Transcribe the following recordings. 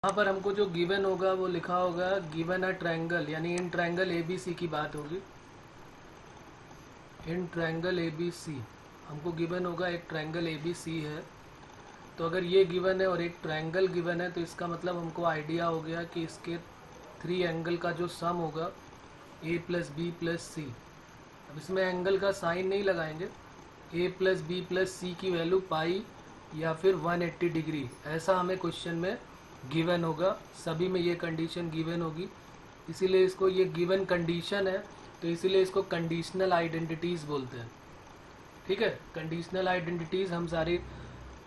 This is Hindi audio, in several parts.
यहाँ पर हमको जो गिवन होगा वो लिखा होगा गिवन अ ट्रायंगल, यानी इन ट्रायंगल ABC की बात होगी। इन ट्रायंगल ABC हमको गिवन होगा, एक ट्रायंगल ABC है। तो अगर ये गिवन है और एक ट्रायंगल गिवन है तो इसका मतलब हमको आइडिया हो गया कि इसके 3 एंगल का जो सम होगा A प्लस बी प्लस सी। अब इसमें एंगल का साइन नहीं लगाएंगे, A प्लस बी प्लस सी की वैल्यू पाई या फिर 180 डिग्री, ऐसा हमें क्वेश्चन में गिवन होगा। सभी में ये कंडीशन गिवन होगी, इसीलिए इसको, ये गिवन कंडीशन है तो इसीलिए इसको कंडीशनल आइडेंटिटीज़ बोलते हैं। ठीक है, कंडीशनल आइडेंटिटीज़ हम सारी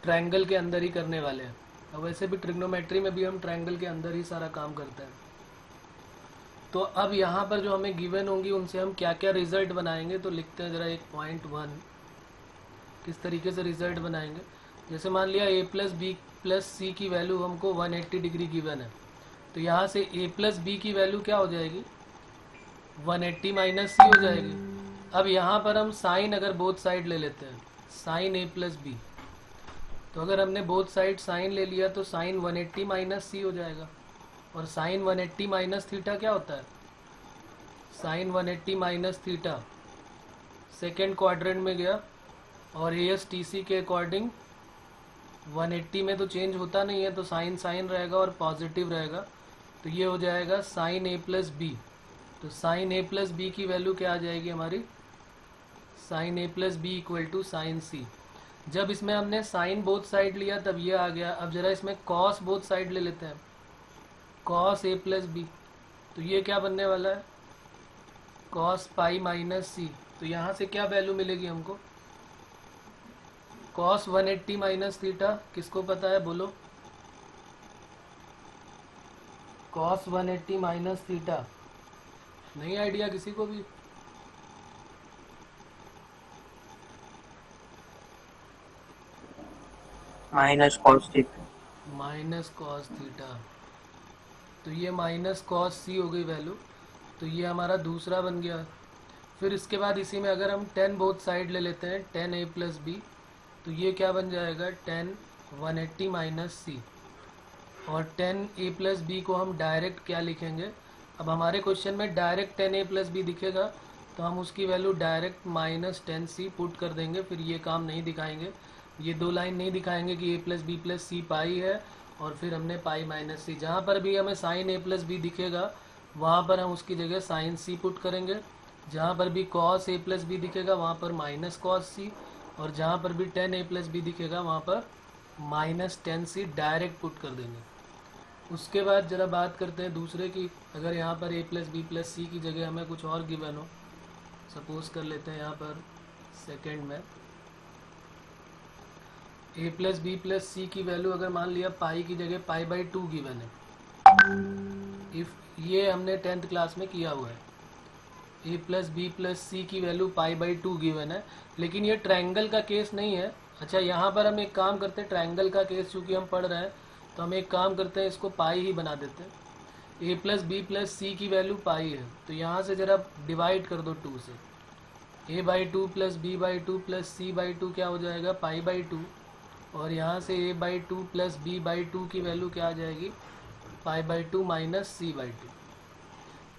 ट्रायंगल के अंदर ही करने वाले हैं। और वैसे भी ट्रिग्नोमेट्री में भी हम ट्रायंगल के अंदर ही सारा काम करते हैं। तो अब यहाँ पर जो हमें गिवन होंगी उनसे हम क्या क्या रिजल्ट बनाएंगे, तो लिखते हैं ज़रा एक पॉइंट 1 किस तरीके से रिजल्ट बनाएंगे। जैसे मान लिया A प्लस बी प्लस सी की वैल्यू हमको 180 डिग्री गिवन है, तो यहाँ से A प्लस बी की वैल्यू क्या हो जाएगी, 180 माइनस सी हो जाएगी। अब यहाँ पर हम साइन अगर बोथ साइड ले लेते हैं, साइन A प्लस बी, तो अगर हमने बोथ साइड साइन ले लिया तो साइन 180 माइनस सी हो जाएगा। और साइन 180 माइनस थीटा क्या होता है, sine 180 minus theta second quadrant में गया, और ASTC के अकॉर्डिंग 180 में तो चेंज होता नहीं है, तो साइन साइन रहेगा और पॉजिटिव रहेगा, तो ये हो जाएगा साइन A प्लस बी। तो साइन A प्लस बी की वैल्यू क्या आ जाएगी हमारी, sine A plus B equal to sine C. जब इसमें हमने साइन बोथ साइड लिया तब ये आ गया। अब जरा इसमें कॉस बोथ साइड ले लेते हैं, कॉस A प्लस बी, तो ये क्या बनने वाला है, कॉस पाई माइनस सी। तो यहाँ से क्या वैल्यू मिलेगी हमको, कॉस 180 माइनस थीटा, किसको पता है बोलो, कॉस 180 माइनस थीटा, नहीं आइडिया किसी को भी, minus cos theta. Minus cos theta, तो ये माइनस कॉस सी हो गई वैल्यू, तो ये हमारा दूसरा बन गया। फिर इसके बाद इसी में अगर हम 10 बोथ साइड ले लेते हैं, 10 A प्लस बी, तो ये क्या बन जाएगा, 10 180 माइनस सी। और 10 A प्लस बी को हम डायरेक्ट क्या लिखेंगे, अब हमारे क्वेश्चन में डायरेक्ट 10 A प्लस बी दिखेगा तो हम उसकी वैल्यू डायरेक्ट माइनस 10 सी पुट कर देंगे। फिर ये काम नहीं दिखाएंगे, ये दो लाइन नहीं दिखाएंगे कि A प्लस बी प्लस सी पाई है और फिर हमने पाई माइनस सी। जहाँ पर भी हमें साइन A प्लस बी दिखेगा वहाँ पर हम उसकी जगह साइन सी पुट करेंगे। जहाँ पर भी कॉस A प्लस बी दिखेगा वहाँ पर माइनस कॉस सी, और जहाँ पर भी 10 A प्लस बी दिखेगा वहाँ पर माइनस 10 सी डायरेक्ट पुट कर देंगे। उसके बाद ज़रा बात करते हैं दूसरे की। अगर यहाँ पर A प्लस बी प्लस सी की जगह हमें कुछ और गिवन हो, सपोज कर लेते हैं यहाँ पर सेकेंड में A प्लस बी प्लस सी की वैल्यू अगर मान लिया पाई की जगह पाई बाई 2 गिवन है, इफ़ ये हमने 10th क्लास में किया हुआ है, A प्लस बी प्लस सी की वैल्यू पाई बाई 2 गिवन है, लेकिन ये ट्रायंगल का केस नहीं है। अच्छा, यहाँ पर हम एक काम करते हैं, ट्रायंगल का केस चूँकि हम पढ़ रहे हैं तो हम एक काम करते हैं, इसको पाई ही बना देते हैं। A प्लस बी प्लस सी की वैल्यू पाई है, तो यहाँ से ज़रा डिवाइड कर दो 2 से, A by 2 plus B by 2 plus C by 2 क्या हो जाएगा, पाई बाई 2, और यहाँ से A by 2 plus B by 2 की वैल्यू क्या आ जाएगी, pi by 2 minus C by 2।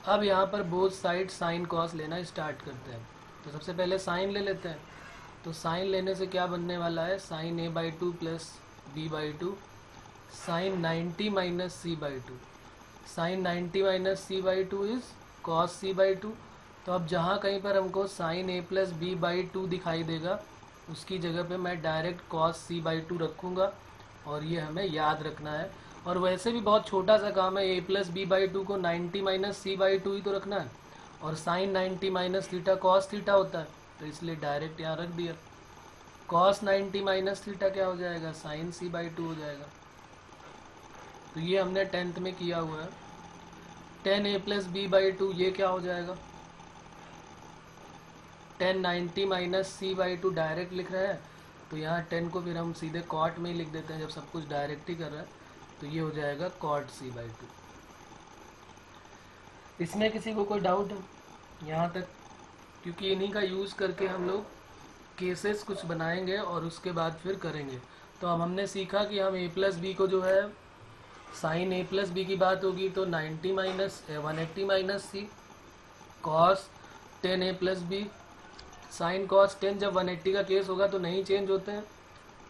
अब यहाँ पर बोथ साइड साइन कॉस लेना स्टार्ट करते हैं। तो सबसे पहले साइन ले लेते हैं, तो साइन लेने से क्या बनने वाला है, sine A by 2 plus B by 2 sine 90 minus C by 2, sine 90 minus C by 2 is cos C by 2। तो अब जहाँ कहीं पर हमको sine A plus B by 2 दिखाई देगा उसकी जगह पे मैं डायरेक्ट कॉस सी बाई 2 रखूँगा, और ये हमें याद रखना है। और वैसे भी बहुत छोटा सा काम है, A प्लस बी बाई 2 को 90 माइनस सी बाई 2 ही तो रखना है, और sine 90 minus theta cos theta होता है, तो इसलिए डायरेक्ट यहाँ रख दिया। कॉस 90 माइनस थीटा क्या हो जाएगा, साइन सी बाई 2 हो जाएगा। तो ये हमने 10th में किया हुआ है। 10 A प्लस बी बाई 2 ये क्या हो जाएगा, 10 90 माइनस सी बाई 2 डायरेक्ट लिख रहे हैं, तो यहाँ 10 को फिर हम सीधे कॉट में ही लिख देते हैं, जब सब कुछ डायरेक्ट ही कर रहा है, तो ये हो जाएगा कॉट सी बाई 2। इसमें किसी को कोई डाउट है यहाँ तक, क्योंकि इन्हीं का यूज़ करके हम लोग केसेस कुछ बनाएंगे और उसके बाद फिर करेंगे। तो अब हमने सीखा कि हम A प्लस बी को जो है साइन ए प्लस बी की बात होगी तो 90 माइनस 180 माइनस सी, कॉस 10 ए प्लस बी, साइन कॉस 10 जब 180 का केस होगा तो नहीं चेंज होते हैं।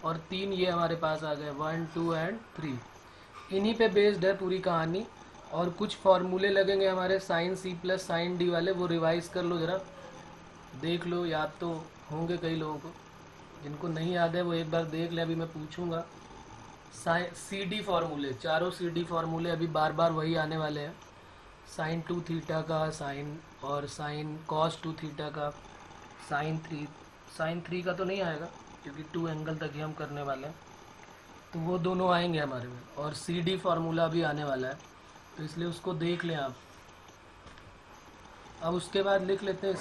और 3 ये हमारे पास आ गए 1 2 एंड 3। इन्हीं पे बेस्ड है पूरी कहानी। और कुछ फॉर्मूले लगेंगे हमारे sine C plus sine D वाले, वो रिवाइज कर लो ज़रा, देख लो, याद तो होंगे कई लोगों को, जिनको नहीं याद है वो एक बार देख ले, अभी मैं पूछूंगा। सी डी फार्मूले, चारों सी डी फार्मूले अभी बार बार वही आने वाले हैं। साइन 2 थीटा का, साइन और साइन कॉस 2 थीटा का, साइन 3 का तो नहीं आएगा क्योंकि 2 एंगल तक ही हम करने वाले हैं, तो वो दोनों आएंगे हमारे में। और सी डी फार्मूला भी आने वाला है, तो इसलिए उसको देख लें आप। अब उसके बाद लिख लेते हैं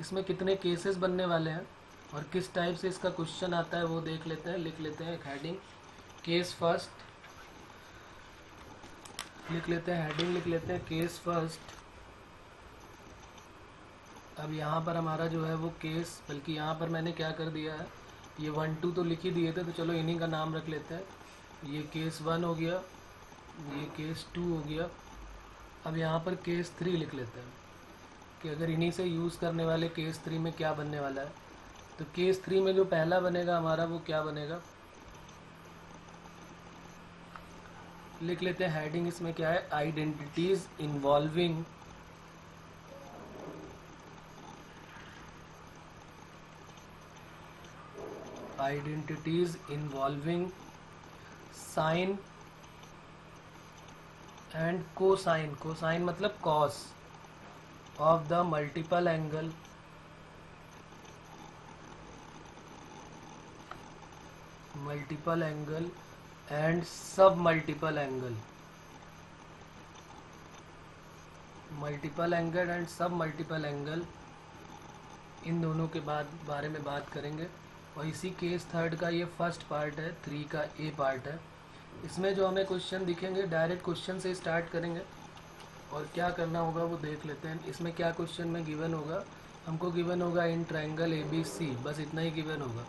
इसमें कितने केसेस बनने वाले हैं और किस टाइप से इसका क्वेश्चन आता है वो देख लेते हैं। लिख लेते हैं एक हेडिंग, केस फर्स्ट लिख लेते हैं, हेडिंग लिख लेते हैं केस फर्स्ट। अब यहाँ पर हमारा जो है वो केस, बल्कि यहाँ पर मैंने क्या कर दिया है, ये 1 2 तो लिख ही दिए थे, तो चलो इन्हीं का नाम रख लेते हैं। ये केस 1 हो गया, ये केस 2 हो गया। अब यहाँ पर केस 3 लिख लेते हैं कि अगर इन्हीं से यूज़ करने वाले केस 3 में क्या बनने वाला है। तो केस 3 में जो पहला बनेगा हमारा वो क्या बनेगा, लिख लेते हैं हेडिंग, इसमें क्या है, identities involving sine and cosine, cosine मतलब cos of the multiple angle and सब मल्टीपल एंगल, एंड सब मल्टीपल एंगल, इन दोनों के बारे में बात करेंगे। और इसी केस थर्ड का ये फर्स्ट पार्ट है, 3 का ए पार्ट है। इसमें जो हमें क्वेश्चन दिखेंगे डायरेक्ट क्वेश्चन से स्टार्ट करेंगे और क्या करना होगा वो देख लेते हैं। इसमें क्या क्वेश्चन में गिवन होगा, हमको गिवन होगा इन ट्रायंगल ए बी सी, बस इतना ही गिवन होगा,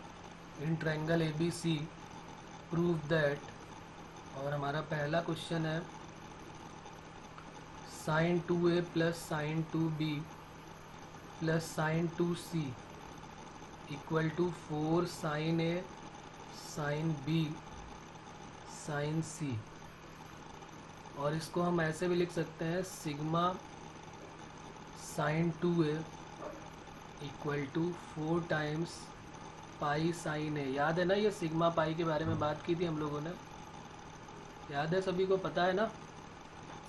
in triangle A B C prove that. और हमारा पहला क्वेश्चन है sine 2a plus sine 2b plus sine 2c equal to 4 sine a sine b sine c। और इसको हम ऐसे भी लिख सकते हैं, sigma sine 2a equal to 4 times pi sine A. याद है ना, ये सिग्मा पाई के बारे में बात की थी हम लोगों ने, याद है, सभी को पता है ना।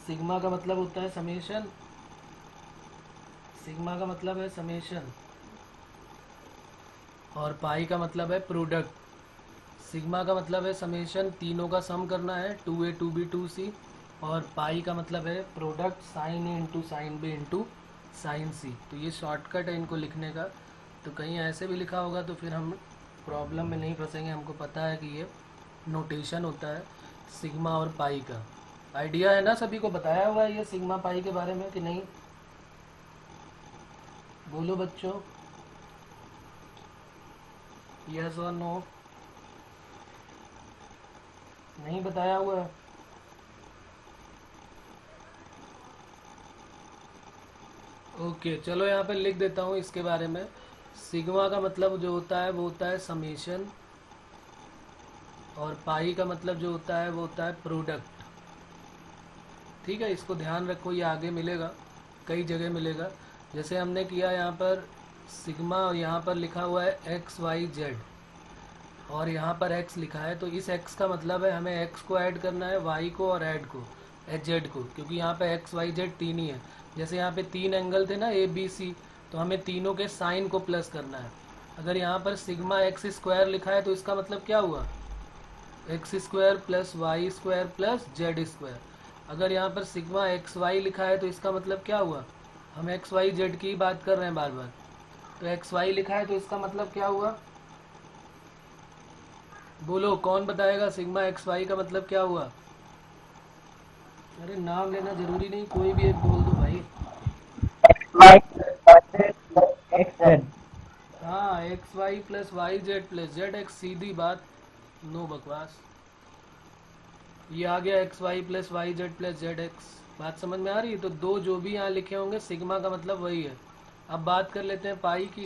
सिग्मा का मतलब होता है समेशन, सिग्मा का मतलब है समेशन, और पाई का मतलब है प्रोडक्ट। सिग्मा का मतलब है समेशन, तीनों का सम करना है, 2a 2b 2c, और पाई का मतलब है product, sine A into sine B into sine C. तो ये शॉर्टकट है इनको लिखने का, तो कहीं ऐसे भी लिखा होगा तो फिर हम प्रॉब्लम में नहीं फंसेंगे। हमको पता है कि ये नोटेशन होता है सिग्मा और पाई का। आइडिया है ना, सभी को बताया हुआ है ये सिग्मा पाई के बारे में कि नहीं, बोलो बच्चों, यस और नो, नहीं बताया हुआ है? ओके चलो यहाँ पे लिख देता हूँ इसके बारे में। सिग्मा का मतलब जो होता है वो होता है समेशन, और पाई का मतलब जो होता है वो होता है प्रोडक्ट। ठीक है, इसको ध्यान रखो, ये आगे मिलेगा, कई जगह मिलेगा। जैसे हमने किया यहाँ पर सिग्मा, और यहाँ पर लिखा हुआ है एक्स वाई जेड, और यहाँ पर एक्स लिखा है, तो इस एक्स का मतलब है हमें एक्स को ऐड करना है, वाई को और ऐड को जेड को, क्योंकि यहाँ पे एक्स वाई जेड तीन ही है। जैसे यहाँ पे 3 एंगल थे ना ए बी सी, तो हमें तीनों के साइन को प्लस करना है। अगर यहाँ पर सिग्मा एक्स स्क्वायर लिखा है तो इसका मतलब क्या हुआ, x square plus Y square plus Z square. अगर यहाँ पर सिग्मा एक्स वाई लिखा है तो इसका मतलब क्या हुआ, हम एक्स वाई जेड की बात कर रहे हैं बार बार, तो एक्स वाई लिखा है तो इसका मतलब क्या हुआ, बोलो कौन बताएगा, सिग्मा एक्स वाई का मतलब क्या हुआ? अरे नाम लेना जरूरी नहीं, कोई भी एक बोल दो भाई। हाँ, X Y plus Y Z plus Z X, सीधी बात, नो बकवास। ये आ गया X Y plus Y Z plus Z X. बात समझ में आ रही है? तो दो जो भी यहाँ लिखे होंगे सिग्मा का मतलब वही है। अब बात कर लेते हैं पाई की।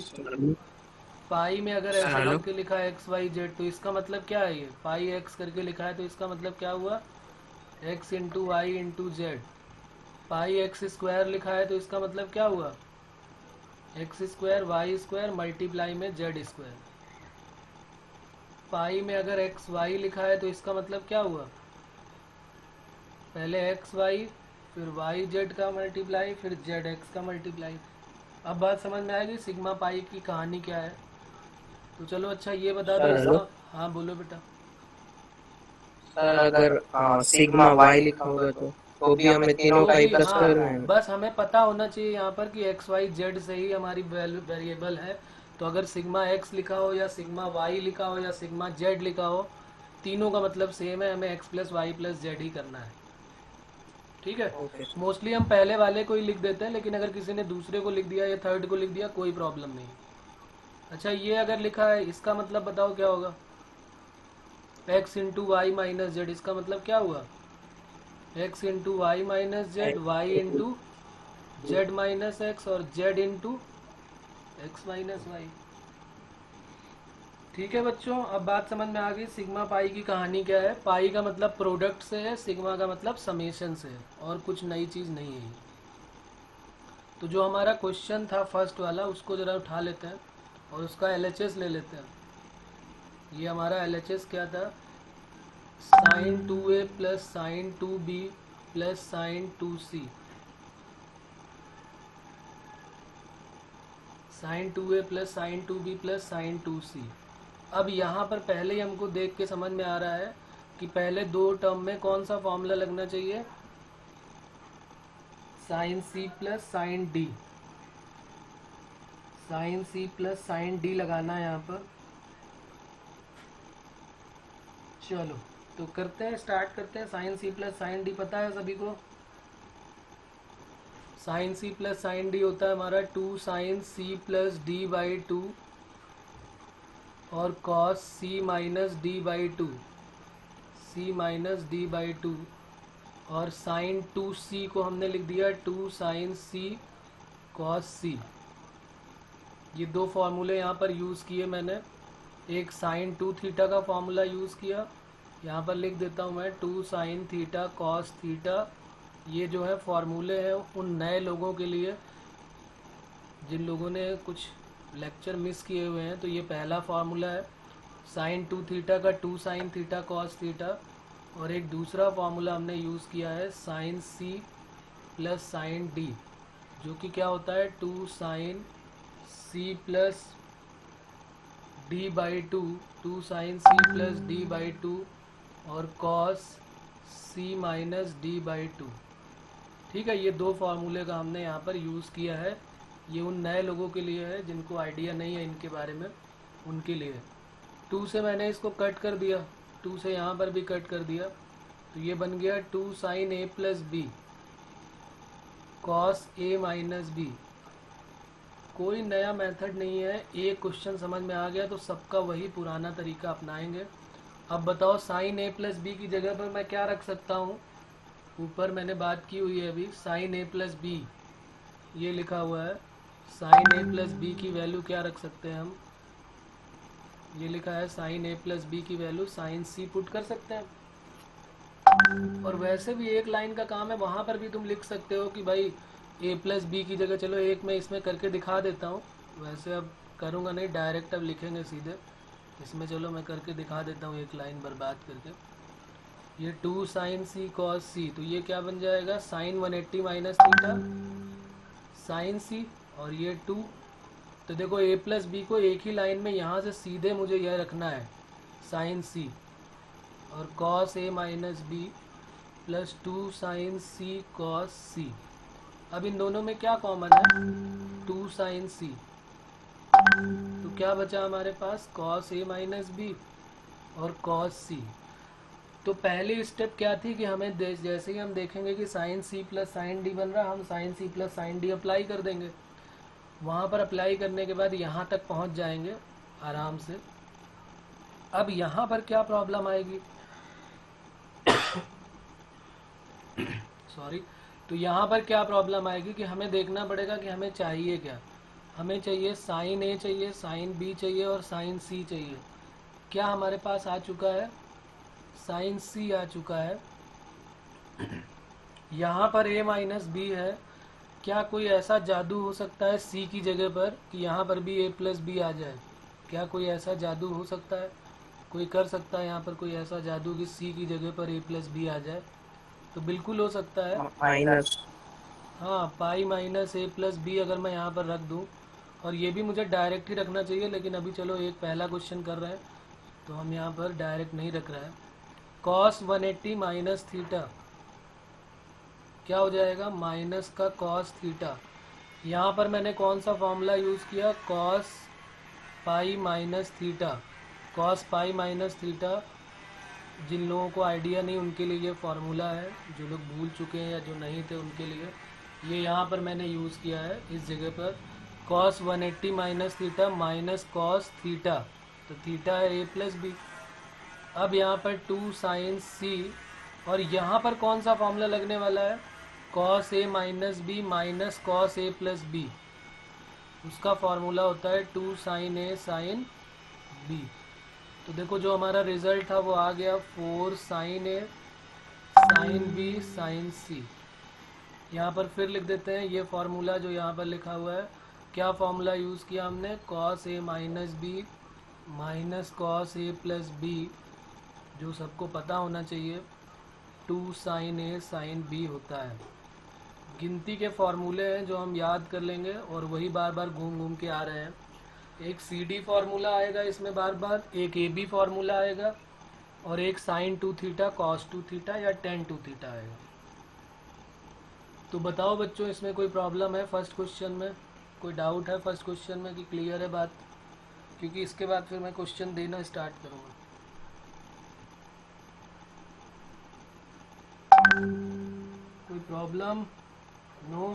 पाई में अगर ऐसा हेलो। करके लिखा है एक्स वाई जेड तो इसका मतलब क्या है? ये पाई एक्स करके लिखा है तो इसका मतलब क्या हुआ? X into y into z. Pi x square लिखा है तो इसका मतलब क्या हुआ? X square y square multiply में जेड स्क्वायर। पाई में अगर एक्स वाई लिखा है तो इसका मतलब क्या हुआ? पहले एक्स वाई, फिर वाई जेड का मल्टीप्लाई, फिर जेड एक्स का मल्टीप्लाई। अब बात समझ में आएगी सिग्मा पाई की कहानी क्या है। तो चलो अच्छा ये बता दो सर हेलो। इसका। हाँ बोलो बेटा। सर अगर सिग्मा वाई लिखा होगा तो भी हमें तीनों तो का ही भी प्लस हाँ, करना है ना? बस हमें पता होना चाहिए यहाँ पर कि एक्स वाई जेड से ही हमारी वेरिएबल है। तो अगर सिग्मा एक्स लिखा हो या सिग्मा वाई लिखा हो या सिग्मा जेड लिखा हो, तीनों का मतलब सेम है, हमें x plus y plus z ही करना है। ठीक है। Okay sir. मोस्टली हम पहले वाले को ही लिख देते हैं, लेकिन अगर किसी ने दूसरे को लिख दिया या थर्ड को लिख दिया कोई प्रॉब्लम नहीं। अच्छा ये अगर लिखा है इसका मतलब बताओ क्या होगा? X into y minus z, इसका मतलब क्या हुआ? X into y minus z, y into z minus x और z into x minus y. ठीक है बच्चों, अब बात समझ में आ गई सिग्मा पाई की कहानी क्या है। पाई का मतलब प्रोडक्ट से है, सिग्मा का मतलब समेशन से है, और कुछ नई चीज़ नहीं है। तो जो हमारा क्वेश्चन था फर्स्ट वाला उसको ज़रा उठा लेते हैं और उसका एलएचएस ले लेते हैं। ये हमारा एलएचएस क्या था? Sine 2a plus sine 2b plus sine 2c। Sine 2a plus sine 2b plus sine 2c। अब यहाँ पर पहले ही हमको देख के समझ में आ रहा है कि पहले दो टर्म में कौन सा फॉर्मूला लगना चाहिए? Sine c plus sine d। Sine c plus sine d लगाना है यहाँ पर। चलो तो करते हैं, स्टार्ट करते हैं। Sine c plus sine d पता है सभी को? Sine c plus sine d होता है हमारा 2 sine c plus d by 2 और cos c minus D by 2, c minus D by 2। और साइन 2c को हमने लिख दिया 2 साइन c कॉस c। ये दो फार्मूले यहाँ पर यूज़ किए मैंने। एक साइन 2 थीटा का फार्मूला यूज़ किया, यहाँ पर लिख देता हूँ मैं 2 साइन थीटा कॉस थीटा। ये जो है फार्मूले हैं उन नए लोगों के लिए जिन लोगों ने कुछ लेक्चर मिस किए हुए हैं। तो ये पहला फार्मूला है साइन 2 थीटा का 2 साइन थीटा कॉस थीटा। और एक दूसरा फार्मूला हमने यूज़ किया है sine c plus sine d, जो कि क्या होता है 2 sine c plus d by 2, 2 sine c plus d by 2 और cos c minus d by 2। ठीक है, ये दो फार्मूले का हमने यहाँ पर यूज़ किया है। ये उन नए लोगों के लिए है जिनको आइडिया नहीं है इनके बारे में, उनके लिए। 2 से मैंने इसको कट कर दिया, 2 से यहाँ पर भी कट कर दिया, तो ये बन गया 2 sine a plus B cos a minus B. कोई नया मेथड नहीं है, एक क्वेश्चन समझ में आ गया तो सबका वही पुराना तरीका अपनाएंगे। अब बताओ साइन a प्लस बी की जगह पर मैं क्या रख सकता हूँ? ऊपर मैंने बात की हुई है अभी, साइन a प्लस बी ये लिखा हुआ है। साइन a प्लस बी की वैल्यू क्या रख सकते हैं हम? ये लिखा है साइन a प्लस बी की वैल्यू साइन c पुट कर सकते हैं। और वैसे भी एक लाइन का काम है, वहाँ पर भी तुम लिख सकते हो कि भाई a प्लस बी की जगह, चलो एक मैं इसमें करके दिखा देता हूँ। वैसे अब करूँगा नहीं, डायरेक्ट अब लिखेंगे सीधे इसमें। चलो मैं करके दिखा देता हूँ एक लाइन बर्बाद करके। ये 2 साइन c कॉस c, तो ये क्या बन जाएगा? Sine 180 minus theta sine c, और ये 2। तो देखो a प्लस बी को एक ही लाइन में यहाँ से सीधे मुझे यह रखना है साइन c, और cos a minus B plus 2 sine c cos c। अब इन दोनों में क्या कॉमन है? 2 साइन c, तो क्या बचा हमारे पास? कॉस a माइनस बी और कॉस c। तो पहली स्टेप क्या थी कि हमें जैसे ही हम देखेंगे कि sine c plus sine d बन रहा, हम sine c plus sine d apply कर देंगे। वहाँ पर अप्लाई करने के बाद यहाँ तक पहुँच जाएंगे आराम से। अब यहाँ पर क्या प्रॉब्लम आएगी? सॉरी। तो यहाँ पर क्या प्रॉब्लम आएगी कि हमें देखना पड़ेगा कि हमें चाहिए क्या। हमें चाहिए साइन ए चाहिए, साइन बी चाहिए और साइन सी चाहिए। क्या हमारे पास आ चुका है? साइन सी आ चुका है। यहाँ पर a माइनस बी है। क्या कोई ऐसा जादू हो सकता है c की जगह पर कि यहाँ पर भी a प्लस बी आ जाए? क्या कोई ऐसा जादू हो सकता है? कोई कर सकता है यहाँ पर कोई ऐसा जादू कि c की जगह पर a प्लस बी आ जाए? तो बिल्कुल हो सकता है। माइनस। हाँ, pi minus a plus B अगर मैं यहाँ पर रख दूँ, और ये भी मुझे डायरेक्ट ही रखना चाहिए, लेकिन अभी चलो एक पहला क्वेश्चन कर रहे हैं तो हम यहाँ पर डायरेक्ट नहीं रख रहे हैं। कॉस 180 माइनस थीटा क्या हो जाएगा? माइनस का कॉस थीटा। यहाँ पर मैंने कौन सा फॉर्मूला यूज़ किया? Cos pi minus theta. Cos pi minus theta, जिन लोगों को आइडिया नहीं उनके लिए ये फार्मूला है, जो लोग भूल चुके हैं या जो नहीं थे उनके लिए ये यहाँ पर मैंने यूज़ किया है इस जगह पर। Cos 180 minus theta minus cos theta, तो थीटा है a प्लस बी। अब यहाँ पर 2 साइन सी, और यहाँ पर कौन सा फॉर्मूला लगने वाला है? Cos A minus B minus cos A plus B. उसका फॉर्मूला होता है 2 साइन ए साइन बी। तो देखो जो हमारा रिजल्ट था वो आ गया 4 साइन ए साइन बी साइन सी। यहाँ पर फिर लिख देते हैं ये फार्मूला जो यहाँ पर लिखा हुआ है। क्या फार्मूला यूज़ किया हमने? Cos A minus B minus cos A plus B, जो सबको पता होना चाहिए 2 साइन ए साइन बी होता है। गिनती के फार्मूले हैं जो हम याद कर लेंगे और वही बार बार घूम घूम के आ रहे हैं। एक सी डी फार्मूला आएगा इसमें बार बार, एक ए बी फार्मूला आएगा, और एक साइन 2 थीटा कॉस 2 थीटा या टेन 2 थीटा आएगा। तो बताओ बच्चों, इसमें कोई प्रॉब्लम है? फर्स्ट क्वेश्चन में कोई डाउट है? फर्स्ट क्वेश्चन में कि क्लियर है बात? क्योंकि इसके बाद फिर मैं क्वेश्चन देना स्टार्ट करूँगा। कोई प्रॉब्लम? नो?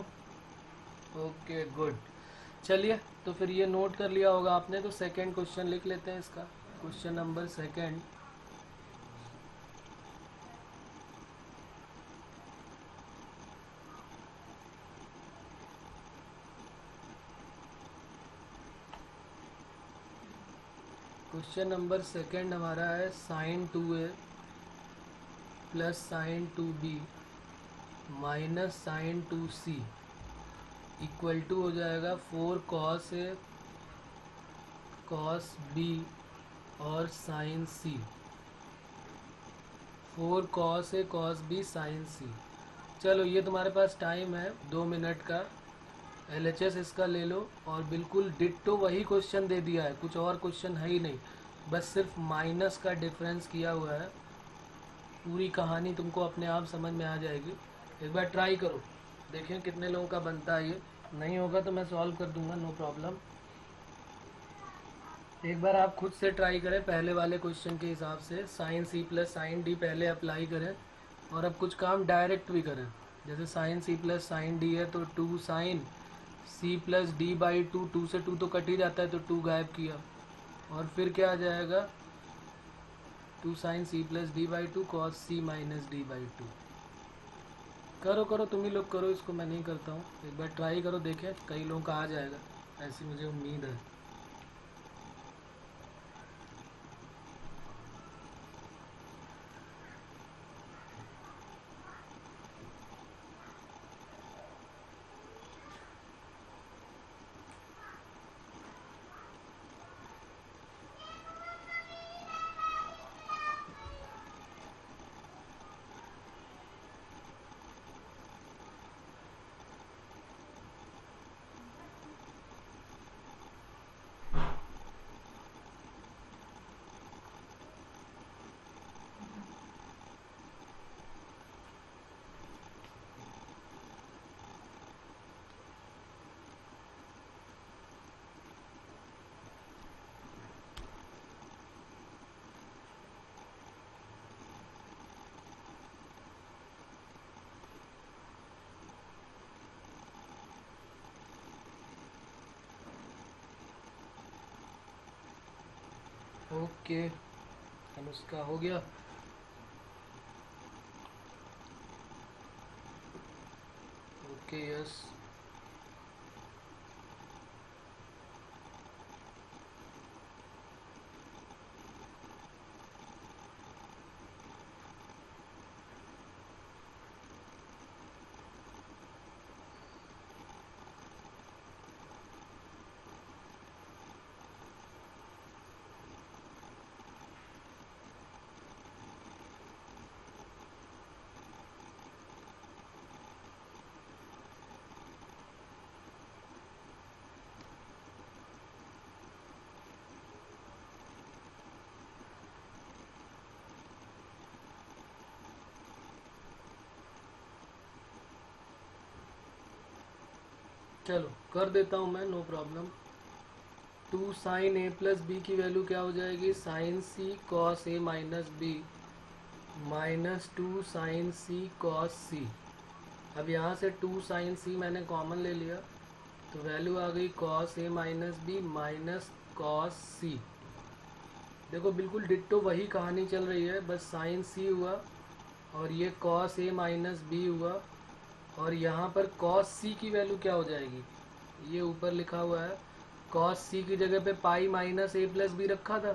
Okay good. चलिए, तो फिर ये नोट कर लिया होगा आपने, तो सेकंड क्वेश्चन लिख लेते हैं इसका। Question number second. Question number second हमारा है sine 2a plus sine 2b minus sine 2c equal to हो जाएगा 4 कॉस ए कॉस बी और साइन सी। 4 कॉस ए कॉस बी साइन सी। चलो ये तुम्हारे पास टाइम है 2 मिनट का, LHS इसका ले लो, और बिल्कुल डिट्टो वही क्वेश्चन दे दिया है, कुछ और क्वेश्चन है ही नहीं, बस सिर्फ माइनस का डिफरेंस किया हुआ है। पूरी कहानी तुमको अपने आप समझ में आ जाएगी। एक बार ट्राई करो, देखें कितने लोगों का बनता है। ये नहीं होगा तो मैं सॉल्व कर दूंगा, नो प्रॉब्लम। एक बार आप खुद से ट्राई करें पहले वाले क्वेश्चन के हिसाब से, sine C plus sine D पहले अप्लाई करें, और अब कुछ काम डायरेक्ट भी करें। जैसे sine C plus sine D है तो 2 sine C plus D by 2, 2 से 2 तो कट ही जाता है तो 2 गायब किया, और फिर क्या आ जाएगा 2 sine C plus D by 2 cos C minus D by 2। करो करो, तुम ही लोग करो इसको, मैं नहीं करता हूँ। एक बार ट्राई करो, देखें कई लोगों का आ जाएगा, ऐसी मुझे उम्मीद है। ओके, अनुष्का हो गया। Okay yes. चलो कर देता हूँ मैं, नो प्रॉब्लम। 2 साइन ए प्लस बी की वैल्यू क्या हो जाएगी, sign C cos A minus B minus 2 sine C cos c. अब यहाँ से 2 साइन सी मैंने कॉमन ले लिया तो वैल्यू आ गई cos A minus B minus cos सी। देखो बिल्कुल डिट्टो वही कहानी चल रही है, बस साइन सी हुआ और ये कॉस ए माइनस बी हुआ, और यहाँ पर कॉस सी की वैल्यू क्या हो जाएगी, ये ऊपर लिखा हुआ है कॉस सी की जगह पे pi minus A plus B रखा था।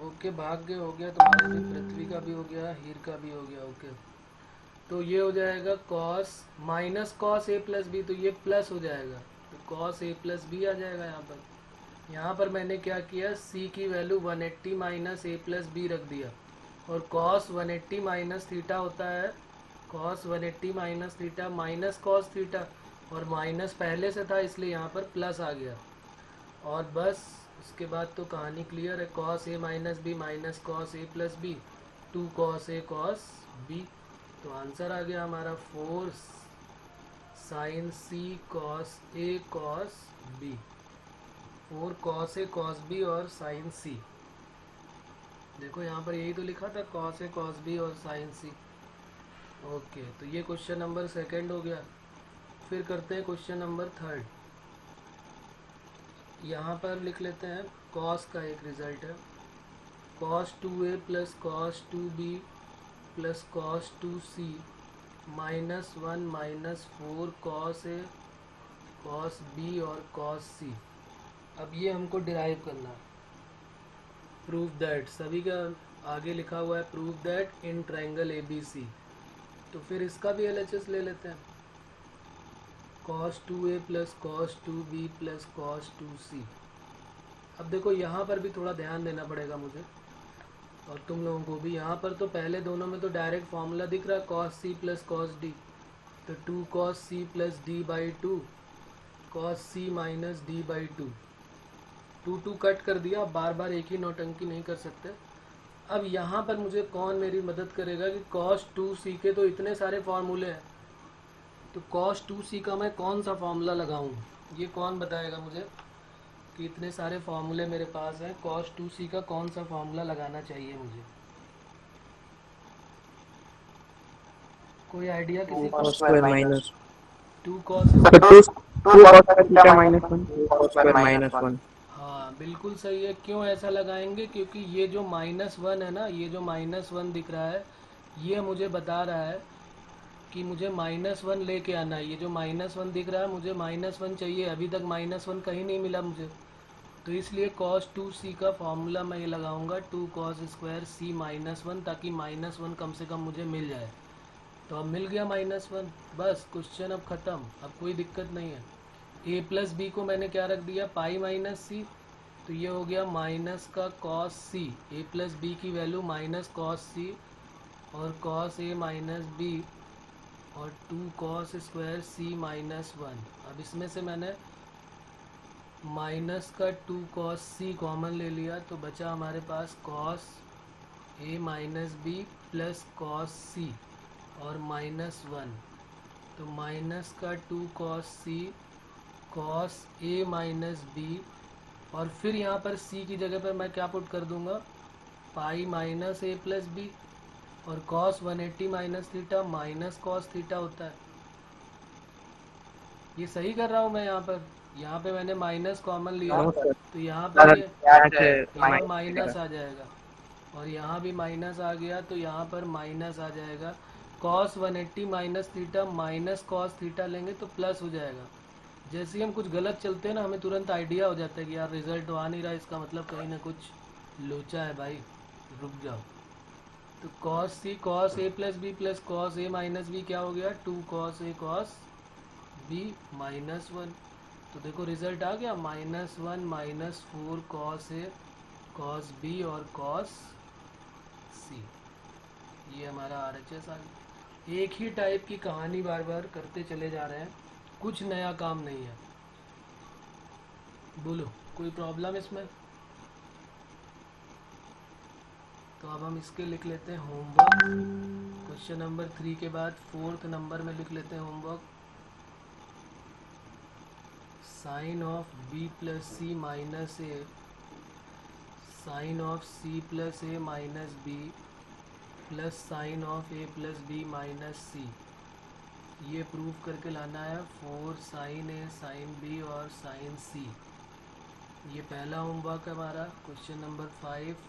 ओके भाग्य हो गया तुम्हारे भी, पृथ्वी का भी हो गया, हीर का भी हो गया। ओके तो ये हो जाएगा कॉस माइनस कॉस ए प्लस बी, तो ये प्लस हो जाएगा, तो कॉस ए प्लस बी आ जाएगा यहाँ पर। यहाँ पर मैंने क्या किया, सी की value 180 minus A plus B रख दिया, और कॉस 180 माइनस थीटा होता है, cos 180 minus theta minus cos theta, और माइनस पहले से था इसलिए यहाँ पर प्लस आ गया। और बस उसके बाद तो कहानी क्लियर है, cos A minus B minus cos A plus B 2 cos A cos B. तो आंसर आ गया हमारा 4 sign C cos A cos B, 4 cos A cos B और साइन सी। देखो यहाँ पर यही तो लिखा था, कॉस ए कॉस बी और साइन सी। ओके तो ये क्वेश्चन नंबर 2 हो गया। फिर करते हैं क्वेश्चन नंबर 3। यहाँ पर लिख लेते हैं कॉस का एक रिजल्ट है, cos 2a plus cos 2b plus cos 2c minus 1 minus 4 cos ए कॉस b और कॉस c। अब ये हमको डिराइव करना है। प्रूव दैट, सभी का आगे लिखा हुआ है prove that in triangle ABC। तो फिर इसका भी LHS ले लेते हैं, cos 2a plus cos 2b plus cos 2c। अब देखो यहाँ पर भी थोड़ा ध्यान देना पड़ेगा मुझे और तुम लोगों को भी। यहाँ पर तो पहले दोनों में तो डायरेक्ट फॉर्मूला दिख रहा है cos c plus cos d, तो 2 cos c plus d by 2 cos c minus d by 2, 2 cut कर दिया। बार बार एक ही नौटंकी नहीं कर सकते। अब यहाँ पर मुझे कौन मेरी मदद करेगा कि cos 2c के तो इतने सारे फार्मूले हैं, तो cos 2c का मैं कौन सा फार्मूला लगाऊं, ये कौन बताएगा मुझे कि इतने सारे फार्मूले मेरे पास हैं, cos 2c का कौन सा फार्मूला लगाना चाहिए मुझे? कोई आइडिया किसी को? cos square minus 2 cos theta minus 1 cos square minus 1। हाँ बिल्कुल सही है। क्यों ऐसा लगाएंगे, क्योंकि ये जो -1 है ना, ये जो -1 दिख रहा है, ये मुझे बता रहा है कि मुझे -1 लेके आना है। ये जो -1 दिख रहा है, मुझे -1 चाहिए, अभी तक -1 कहीं नहीं मिला मुझे, तो इसलिए cos 2c का फॉर्मूला मैं ये लगाऊंगा 2 cos स्क्वायर c -1, ताकि -1 कम से कम मुझे मिल जाए। तो अब मिल गया -1, बस क्वेश्चन अब ख़त्म, अब कोई दिक्कत नहीं है। a प्लस बी को मैंने क्या रख दिया, पाई माइनस सी, तो ये हो गया माइनस का cos c, a plus B की वैल्यू माइनस cos c और cos a माइनस b और 2 cos स्क्वायर c -1। अब इसमें से मैंने माइनस का 2 cos c कॉमन ले लिया, तो बचा हमारे पास cos a minus B plus cos c और -1, तो माइनस का 2 cos c cos a minus B, और फिर यहाँ पर c की जगह पर मैं क्या पुट कर दूंगा, pi minus a plus B, और cos 180 minus theta minus cos theta होता है। ये सही कर रहा हूँ मैं? यहाँ पे मैंने माइनस कॉमन लिया, तो यहाँ पर माइनस आ जाएगा, और यहाँ भी माइनस आ गया, तो यहाँ पर माइनस आ जाएगा। Cos 180 minus theta minus cos theta लेंगे तो प्लस हो जाएगा। जैसे ही हम कुछ गलत चलते हैं ना, हमें तुरंत आइडिया हो जाता है कि यार रिजल्ट आ नहीं रहा, इसका मतलब कहीं ना कुछ लोचा है भाई, रुक जाओ। तो cos C cos A plus B plus cos A minus B क्या हो गया, 2 कॉस ए कॉस बी माइनस 1। तो देखो रिजल्ट आ गया, -1 माइनस 4 कॉस ए कॉस बी और कॉस सी। ये हमारा RHS आ गया। एक ही टाइप की कहानी बार बार करते चले जा रहे हैं, कुछ नया काम नहीं है। बोलो कोई प्रॉब्लम इसमें? तो अब हम इसके लिख लेते हैं होमवर्क। क्वेश्चन नंबर 3 के बाद 4th नंबर में लिख लेते हैं homework. Sine of b plus c minus a, sine of c plus a minus B plus sine of a plus b minus c, ये प्रूव करके लाना है 4 साइन ए साइन बी और साइन सी। ये पहला होमवर्क है हमारा। Question number 5,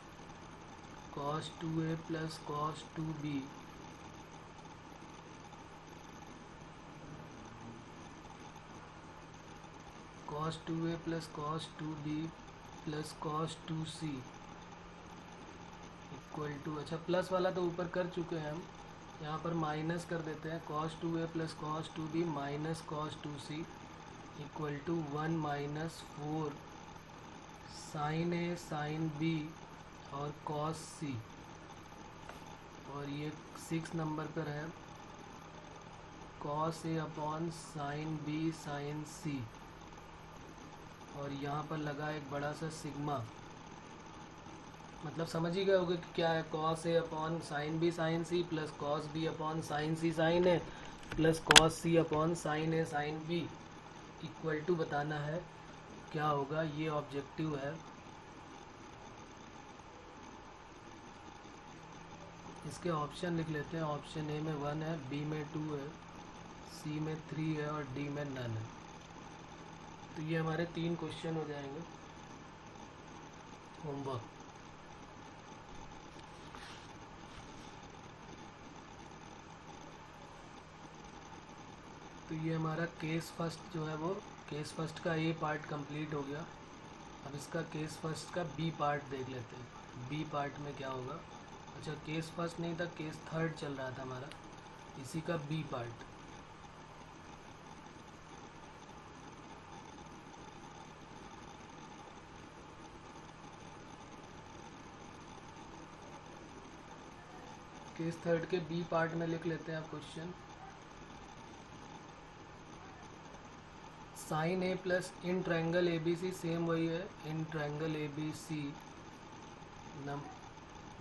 cos 2a plus cos 2b cos 2a plus cos 2b plus cos 2c equal to, अच्छा प्लस वाला तो ऊपर कर चुके हैं हम, यहाँ पर माइनस कर देते हैं। cos 2a plus cos 2b minus cos 2c equal to 1 minus 4 sine A sine B और cos c। और ये 6 नंबर पर है cos a upon sine B sine c, और यहाँ पर लगा एक बड़ा सा सिग्मा। मतलब समझ ही गए होगे कि क्या है, cos a upon sine B sine C plus cos b upon sine C sine A plus cos c upon sine A sine B equal to बताना है क्या होगा। ये ऑब्जेक्टिव है। इसके ऑप्शन लिख लेते हैं। ऑप्शन ए में 1 है, बी में 2 है, सी में 3 है और डी में नन है। तो ये हमारे 3 क्वेश्चन हो जाएंगे होमवर्क। तो ये हमारा केस फर्स्ट जो है वो, केस फर्स्ट का ए पार्ट कंप्लीट हो गया। अब इसका केस फर्स्ट का बी पार्ट देख लेते हैं। बी पार्ट में क्या होगा, अच्छा केस फर्स्ट नहीं था, केस थर्ड चल रहा था हमारा, इसी का बी पार्ट। केस थर्ड के बी पार्ट में लिख लेते हैं आप question. Sine A plus in triangle A B C, same वही है, in triangle A B C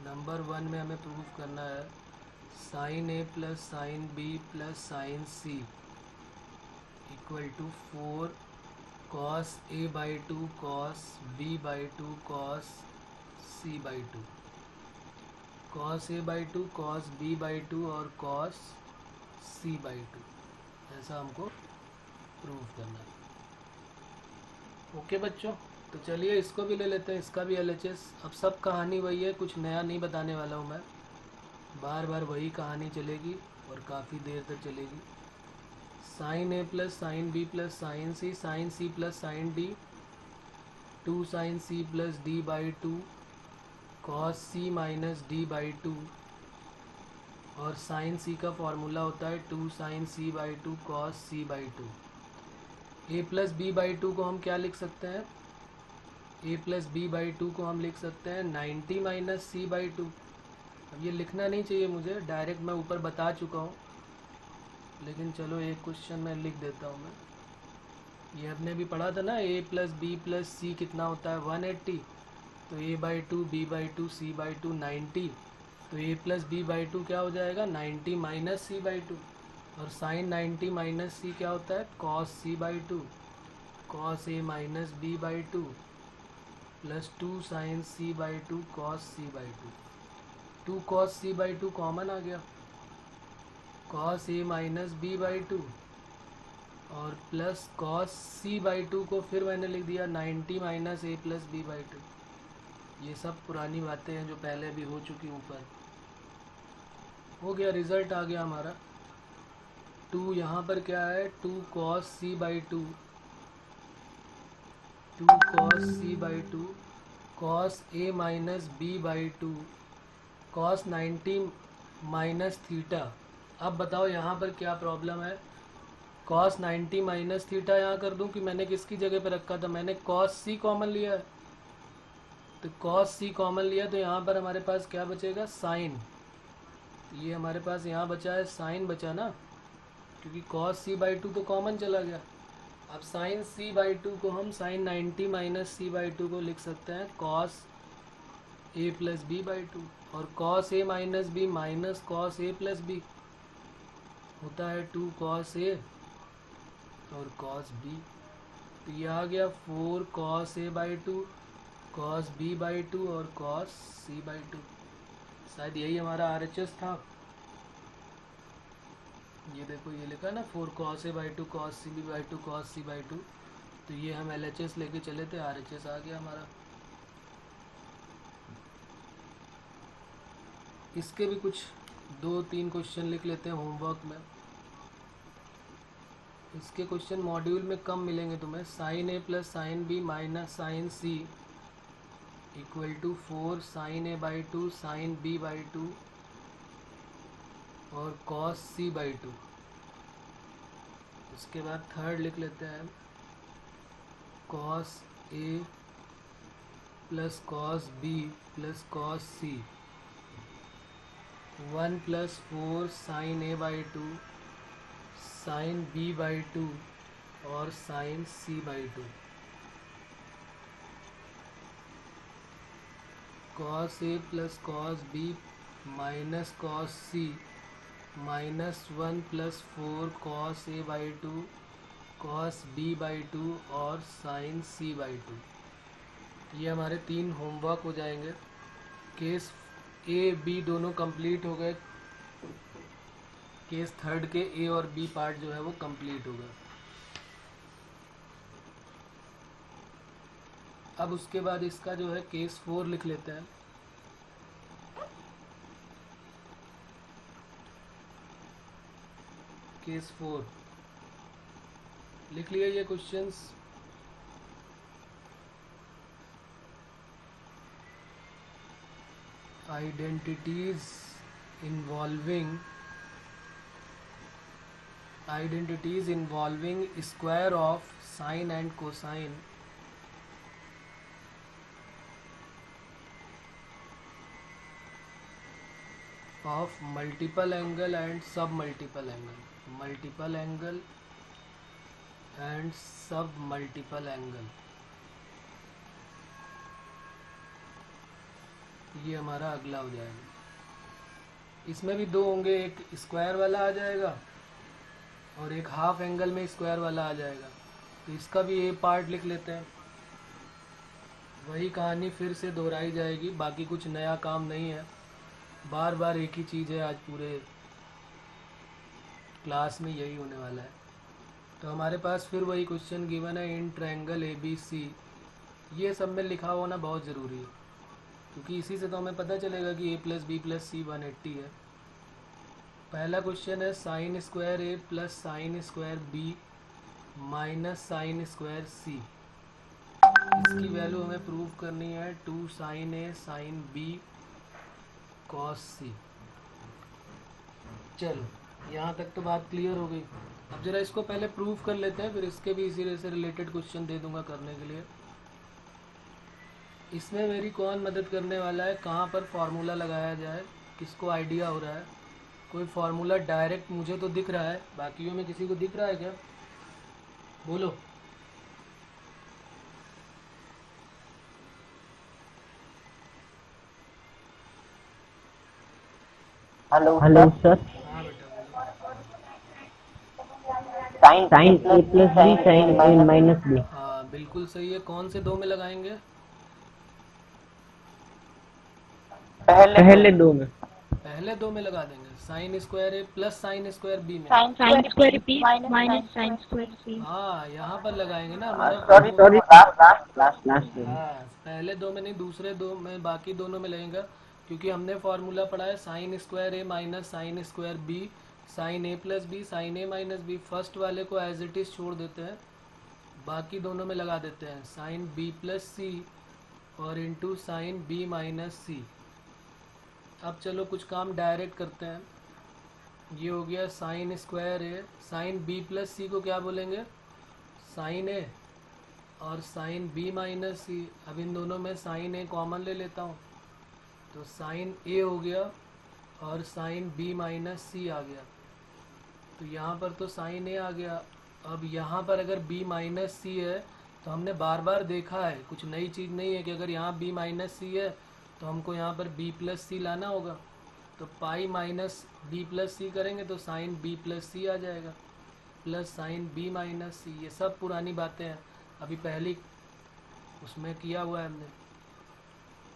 number 1 में हमें प्रूव करना है sine A plus sine B plus sine C equal to 4 cos A by 2 cos B by 2 cos C by 2, cos A by 2 cos B by 2 और कॉस सी बाई 2, ऐसा हमको प्रूव करना है। ओके बच्चों, तो चलिए इसको भी ले लेते हैं, इसका भी LHS। अब सब कहानी वही है, कुछ नया नहीं बताने वाला हूँ मैं, बार बार वही कहानी चलेगी और काफ़ी देर तक चलेगी। Sine A plus sine B plus sine C plus sine D, 2 sine C plus D by 2 cos C minus D by 2, और साइन सी का फॉर्मूला होता है 2 sine C by 2 cos C by 2। A plus B by 2 को हम क्या लिख सकते हैं, ए प्लस बी बाई 2 को हम लिख सकते हैं 90 माइनस सी बाई 2। अब ये लिखना नहीं चाहिए मुझे, डायरेक्ट मैं ऊपर बता चुका हूँ, लेकिन चलो एक क्वेश्चन मैं लिख देता हूँ मैं। ये हमने भी पढ़ा था ना, a plus B plus c कितना होता है 180, तो a by 2 b by 2 c by 2 90, तो ए प्लस बी बाई 2 क्या हो जाएगा 90 माइनस सी बाई 2, और साइन 90 माइनस सी क्या होता है cos C by 2, cos A minus B by 2 plus 2 sine C by 2 cos C by 2। 2 cos C by 2 common आ गया, cos A minus B by 2 और प्लस कॉस सी बाई 2 को फिर मैंने लिख दिया 90 minus A plus B by 2। ये सब पुरानी बातें हैं जो पहले भी हो चुकी ऊपर। हो गया, रिजल्ट आ गया हमारा। 2 यहाँ पर क्या है, 2 cos c by 2, 2 cos c by 2 cos a minus b by 2 cos 90 minus theta. अब बताओ यहाँ पर क्या प्रॉब्लम है। cos 90 माइनस थीटा यहाँ कर दूँ कि मैंने किसकी जगह पे रखा था, मैंने cos c कॉमन लिया है। तो cos c कॉमन लिया तो यहाँ पर हमारे पास क्या बचेगा, साइन। ये हमारे पास यहाँ बचा है साइन बचा ना, क्योंकि cos c बाई 2 तो कॉमन चला गया। अब साइन c बाई 2 को हम साइन 90 माइनस c बाई 2 को लिख सकते हैं cos a plus B by 2, और cos a minus B minus cos a plus B होता है 2 cos a और cos b। तो ये आ गया 4 cos a by 2 cos b by 2 और cos c बाई 2। शायद यही हमारा RHS था। ये देखो ये लिखा है ना 4 cos a by 2 cos c b by 2 cos c by 2। तो ये हम LHS लेके चले थे, RHS आ गया हमारा। इसके भी कुछ 2-3 क्वेश्चन लिख लेते हैं होमवर्क में। इसके क्वेश्चन मॉड्यूल में कम मिलेंगे तुम्हें। Sine a plus sine B minus sine C equal to 4 sine a by 2 sine b by 2 और cos c बाई 2। उसके बाद थर्ड लिख लेते हैं cos a plus cos b plus cos c 1 plus 4 sine a by 2 sine b by 2 और sine c by 2। cos a plus cos b minus cos c minus 1 plus 4 cos a by 2 cos b by 2 और साइन c बाई 2। ये हमारे 3 होमवर्क हो जाएंगे। केस ए बी दोनों कंप्लीट हो गए। केस थर्ड के ए और बी पार्ट जो है वो कंप्लीट हो गया। अब उसके बाद इसका जो है केस 4 लिख लेते हैं। केस 4 लिख लिया ये questions. Identities involving square of sine and cosine of multiple angle and सब multiple angle, multiple angle and सब मल्टीपल एंगल। ये हमारा अगला हो जाएगा। इसमें भी 2 होंगे, एक स्क्वायर वाला आ जाएगा और एक हाफ एंगल में स्क्वायर वाला आ जाएगा। तो इसका भी ए पार्ट लिख लेते हैं। वही कहानी फिर से दोहराई जाएगी, बाकी कुछ नया काम नहीं है, बार बार एक ही चीज़ है। आज पूरे क्लास में यही होने वाला है। तो हमारे पास फिर वही क्वेश्चन गिवन है इन ट्रायंगल ABC। ये सब में लिखा होना बहुत ज़रूरी है, क्योंकि इसी से तो हमें पता चलेगा कि a plus B plus C 180 है। पहला क्वेश्चन है sine square a plus sine square b minus sine square c। इसकी वैल्यू हमें प्रूव करनी है 2 sine a sine b cos c। चलो यहाँ तक तो बात क्लियर हो गई। अब जरा इसको पहले प्रूव कर लेते हैं, फिर इसके भी इसी से रिलेटेड क्वेश्चन दे दूंगा करने के लिए। इसमें मेरी कौन मदद करने वाला है, कहाँ पर फार्मूला लगाया जाए, किसको आइडिया हो रहा है? कोई फार्मूला डायरेक्ट मुझे तो दिख रहा है, बाकियों में किसी को दिख रहा है क्या? बोलो। Hello sir. हाँ बेटा बोलो। Sine a plus B sine a minus B. हाँ बिल्कुल सही है। कौन से 2 में लगाएंगे? पहले 2 में। पहले 2 में लगा देंगे। Sine square a plus sine square b में। Sine square b minus sine square c. हाँ यहाँ पर लगाएंगे ना हमारा। Sorry last. हाँ पहले 2 में नहीं, दूसरे 2 में, बाकी दोनों में लगेगा, क्योंकि हमने फॉर्मूला पढ़ा है sine square a minus sine square b sine A plus B sine a minus b. First वाले को एज इट इज़ छोड़ देते हैं, बाकी दोनों में लगा देते हैं साइन बी प्लस सी और इंटू साइन बी माइनस सी। अब चलो कुछ काम डायरेक्ट करते हैं। ये हो गया साइन स्क्वायर ए, साइन बी प्लस सी को क्या बोलेंगे, साइन ए, और साइन बी माइनस सी। अब इन दोनों में साइन ए कॉमन ले लेता हूँ, तो साइन ए हो गया और साइन बी माइनस सी आ गया। तो यहाँ पर तो साइन ए आ गया। अब यहाँ पर अगर बी माइनस सी है तो हमने बार बार देखा है, कुछ नई चीज़ नहीं है कि अगर यहाँ बी माइनस सी है तो हमको यहाँ पर बी प्लस सी लाना होगा। तो पाई माइनस बी प्लस सी करेंगे तो साइन बी प्लस सी आ जाएगा, plus sine B minus c. ये सब पुरानी बातें हैं, अभी पहली उसमें किया हुआ है हमने।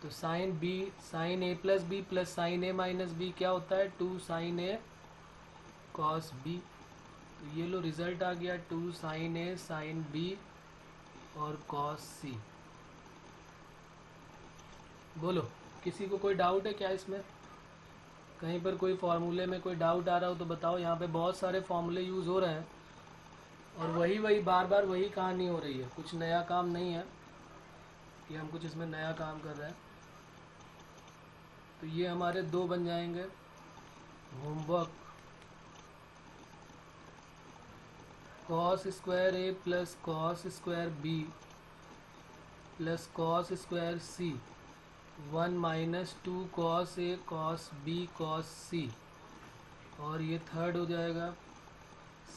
तो sign A plus B plus sign a minus B क्या होता है, 2 साइन ए कॉस बी। तो ये लो रिजल्ट आ गया, 2 साइन ए साइन बी और कॉस सी। बोलो किसी को कोई डाउट है क्या इसमें, कहीं पर कोई फार्मूले में कोई डाउट आ रहा हो तो बताओ। यहाँ पे बहुत सारे फार्मूले यूज़ हो रहे हैं और वही बार बार वही कहानी हो रही है, कुछ नया काम नहीं है कि हम कुछ इसमें नया काम कर रहे हैं। तो ये हमारे 2 बन जाएंगे homework, cos square a plus cos square b plus cos square c 1 minus 2 cos A cos b cos c. और ये थर्ड हो जाएगा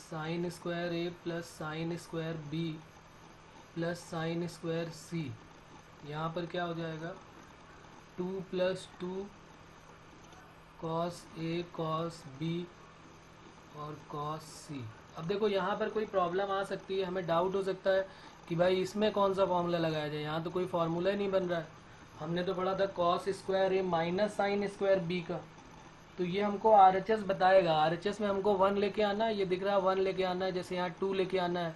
sine square a plus sine square b plus sine square c. यहाँ पर क्या हो जाएगा 2 प्लस 2 कॉस ए कॉस बी और कॉस सी। अब देखो यहाँ पर कोई प्रॉब्लम आ सकती है, हमें डाउट हो सकता है कि भाई इसमें कौन सा फॉर्मूला लगाया जाए, यहाँ तो कोई फार्मूला ही नहीं बन रहा है। हमने तो पढ़ा था cos square a minus sine square B का, तो ये हमको RHS बताएगा। RHS में हमको 1 लेके आना है, ये दिख रहा है 1 लेके आना है, जैसे यहाँ 2 लेके आना है।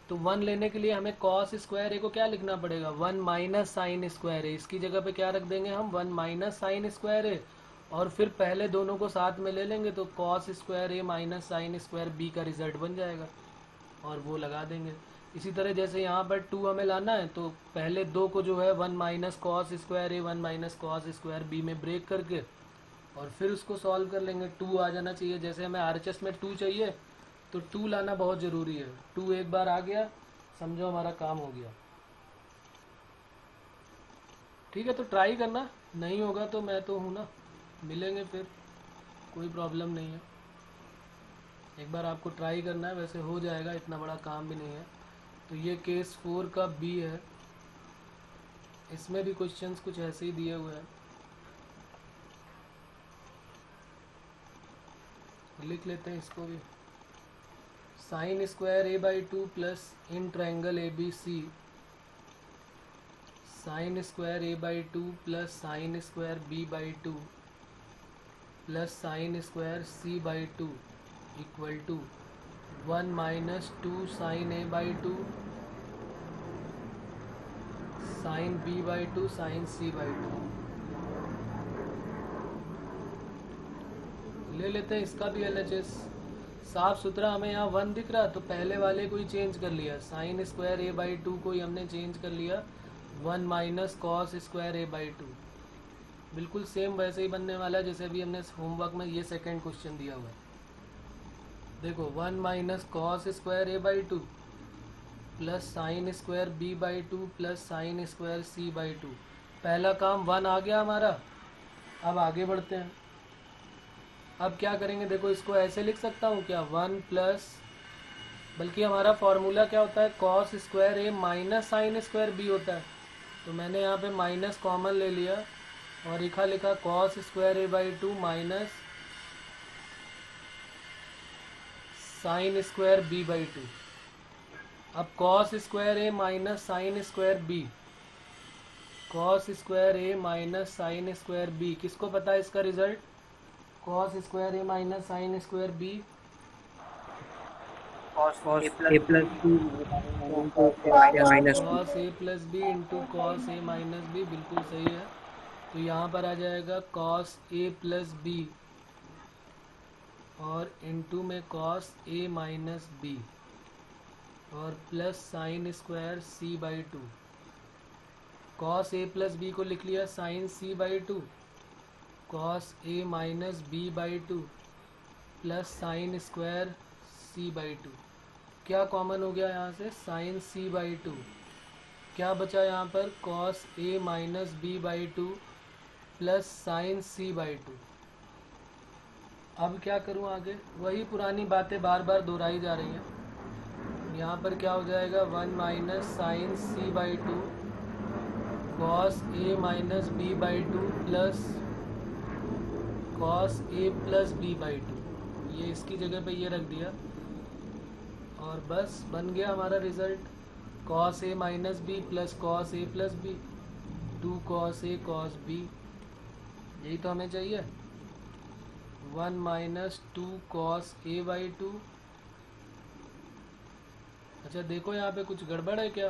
तो 1 लेने के लिए हमें कॉस स्क्वायर ए को क्या लिखना पड़ेगा, 1 माइनस साइन स्क्वायर ए। इसकी जगह पे क्या रख देंगे हम, 1 माइनस साइन स्क्वायर ए, और फिर पहले दोनों को साथ में ले लेंगे तो cos square a minus sine square B का रिजल्ट बन जाएगा और वो लगा देंगे। इसी तरह जैसे यहाँ पर 2 हमें लाना है तो पहले 2 को जो है 1 माइनस कॉस स्क्वायर ए 1 माइनस कॉस स्क्वायर बी में ब्रेक करके और फिर उसको सॉल्व कर लेंगे। 2 आ जाना चाहिए, जैसे हमें RHS में 2 चाहिए तो 2 लाना बहुत ज़रूरी है। 2 एक बार आ गया समझो हमारा काम हो गया। ठीक है, तो ट्राई करना, नहीं होगा तो मैं तो हूँ ना, मिलेंगे फिर, कोई प्रॉब्लम नहीं है। एक बार आपको ट्राई करना है, वैसे हो जाएगा, इतना बड़ा काम भी नहीं है। तो ये केस 4 का B है, इसमें भी क्वेश्चंस कुछ ऐसे ही दिए हुए हैं, लिख लेते हैं इसको भी। Sine square A by 2 plus in triangle ABC sine square A by 2 plus sine square B by 2 plus sine square C by 2 equal to 1 minus 2 sine A by 2 sine B by 2 sine C by 2। ले लेते हैं इसका भी LHS। साफ सुथरा हमें यहाँ 1 दिख रहा, तो पहले वाले को ही चेंज कर लिया, साइन स्क्वायर ए बाई 2 को ही हमने चेंज कर लिया 1 minus cos square A by 2। बिल्कुल सेम वैसे ही बनने वाला है जैसे अभी हमने होमवर्क में ये सेकंड क्वेश्चन दिया हुआ है। देखो 1 minus cos square A by 2 plus sine square B by 2 plus sine square C by 2। पहला काम 1 आ गया हमारा। अब आगे बढ़ते हैं। अब क्या करेंगे, देखो इसको ऐसे लिख सकता हूँ क्या, 1 प्लस, बल्कि हमारा फॉर्मूला क्या होता है, cos square a minus sine square B होता है। तो मैंने यहाँ पे माइनस कॉमन ले लिया और लिखा cos square A by 2 minus sine square B by 2। अब cos square a minus sine square b, cos square a minus sine square b, किसको पता है इसका result, cos square a minus sine square b cos a plus b cos A plus b into cos A minus b, बिल्कुल सही है। तो यहाँ पर आ जाएगा कॉस ए प्लस बी और इनटू में कॉस ए माइनस बी और plus sine square C by two. Cos A plus B को लिख लिया sine C by two, cos A minus B by two plus sine square C by two. क्या कॉमन हो गया यहाँ से? Sine C by two. क्या बचा यहाँ पर? Cos A minus B by two plus sine C by two. अब क्या करूँ आगे? वही पुरानी बातें बार बार दोहराई जा रही हैं। यहाँ पर क्या हो जाएगा? 1 minus sine C by two cos A minus B by two plus cos A plus B by two. ये इसकी जगह पे ये रख दिया और बस बन गया हमारा result. Cos A minus B plus cos A plus B, 2 cos A cos B. यही तो हमें चाहिए। 1 minus 2 cos A by to. अच्छा देखो यहाँ पे कुछ गड़बड़ है क्या?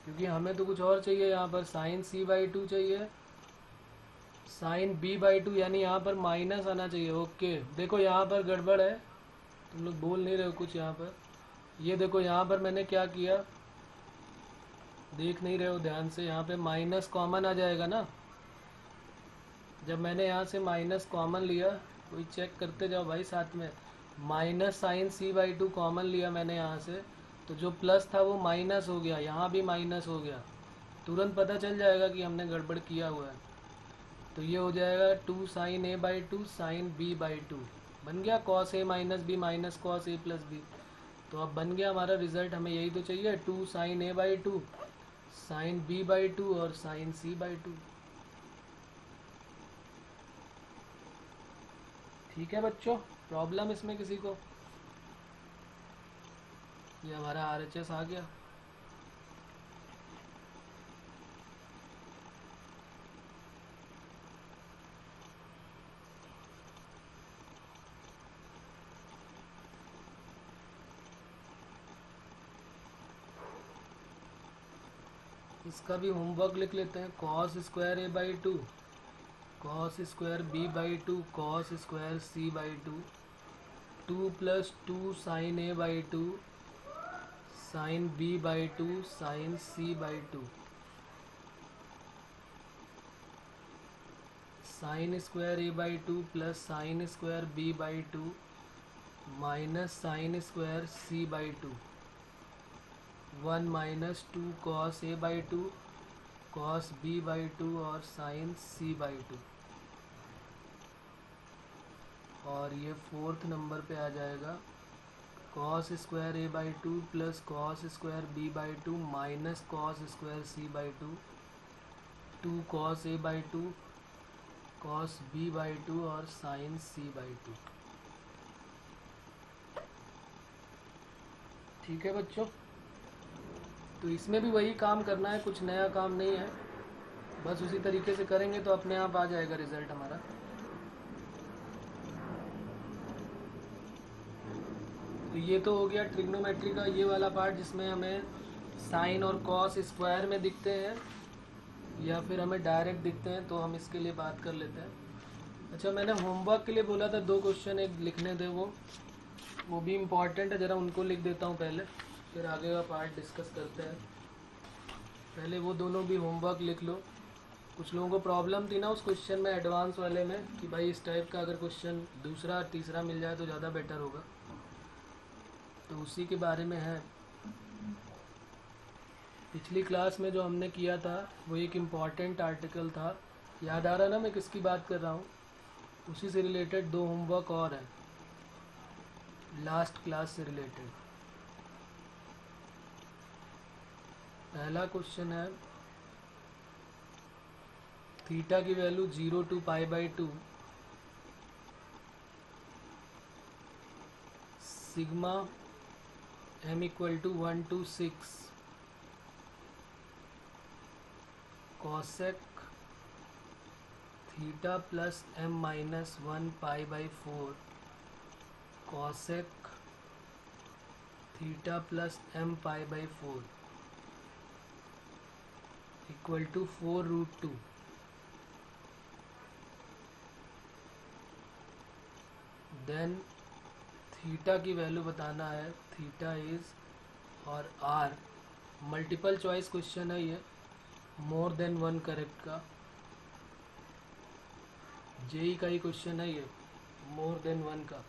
क्योंकि हमें तो कुछ और चाहिए। यहाँ पर साइन सी बाई टू चाहिए, साइन बी बाई टू, यानी यहाँ पर माइनस आना चाहिए। ओके देखो यहाँ पर गड़बड़ है, तुम लोग बोल नहीं रहे हो कुछ यहाँ पर। ये देखो यहाँ पर मैंने क्या किया, देख नहीं रहे हो ध्यान से। यहाँ पे माइनस कॉमन आ जाएगा ना। जब मैंने यहाँ से माइनस कॉमन लिया, कोई चेक करते जाओ भाई साथ में। Minus sine C by two common लिया मैंने यहाँ से, तो जो प्लस था वो माइनस हो गया, यहाँ भी माइनस हो गया। तुरंत पता चल जाएगा कि हमने गड़बड़ किया हुआ है। तो ये हो जाएगा 2 sine A by two sine B by two. बन गया कॉस ए माइनस बी माइनस कॉस ए प्लस बी। तो अब बन गया हमारा रिजल्ट। हमें यही तो चाहिए, 2 sine A by two sine B by two और साइन सी बाई टू। ठीक है बच्चों, प्रॉब्लम इसमें किसी को? ये हमारा RHS आ गया। इसका भी होमवर्क लिख लेते हैं। Cos square A by two cos square B by two cos square C by two, 2 plus 2 sine A by two sine B by two sine C by two, sine square A by two plus sine square B by two minus sine square C by two, 1 minus 2 cos A by two cos B by two और साइन सी बाई टू। और ये 4th नंबर पे आ जाएगा cos square A by two plus cos square B by two minus cos square C by two, 2 cos A by two cos B by two और साइन सी बाई टू। ठीक है बच्चों, तो इसमें भी वही काम करना है, कुछ नया काम नहीं है। बस उसी तरीके से करेंगे तो अपने आप आ जाएगा रिजल्ट हमारा। तो ये तो हो गया ट्रिग्नोमेट्री का ये वाला पार्ट, जिसमें हमें साइन और कॉस स्क्वायर में दिखते हैं या फिर हमें डायरेक्ट दिखते हैं, तो हम इसके लिए बात कर लेते हैं। अच्छा मैंने होमवर्क के लिए बोला था 2 क्वेश्चन एक लिखने थे, वो भी इम्पॉर्टेंट है, ज़रा उनको लिख देता हूँ पहले, फिर आगे का पार्ट डिस्कस करते हैं। पहले वो दोनों भी होमवर्क लिख लो। कुछ लोगों को प्रॉब्लम थी ना उस क्वेश्चन में, एडवांस वाले में, कि भाई इस टाइप का अगर क्वेश्चन दूसरा तीसरा मिल जाए तो ज़्यादा बेटर होगा, तो उसी के बारे में है। पिछली क्लास में जो हमने किया था वो एक इम्पॉर्टेंट आर्टिकल था, याद आ रहा ना मैं किसकी बात कर रहा हूँ? उसी से रिलेटेड 2 होमवर्क और हैं, लास्ट क्लास से रिलेटेड। पहला क्वेश्चन है थीटा की value 0 to pi by 2, sigma m equal to 1 to 6 cosec theta plus m minus 1 pi by 4 cosec theta plus m pi by 4। Equal to 4√2। Then theta की वैल्यू बताना है, थीटा इज, और आर मल्टीपल चॉइस क्वेश्चन है ये, मोर देन वन करेक्ट का, जेई का ही क्वेश्चन है ये, मोर देन वन का।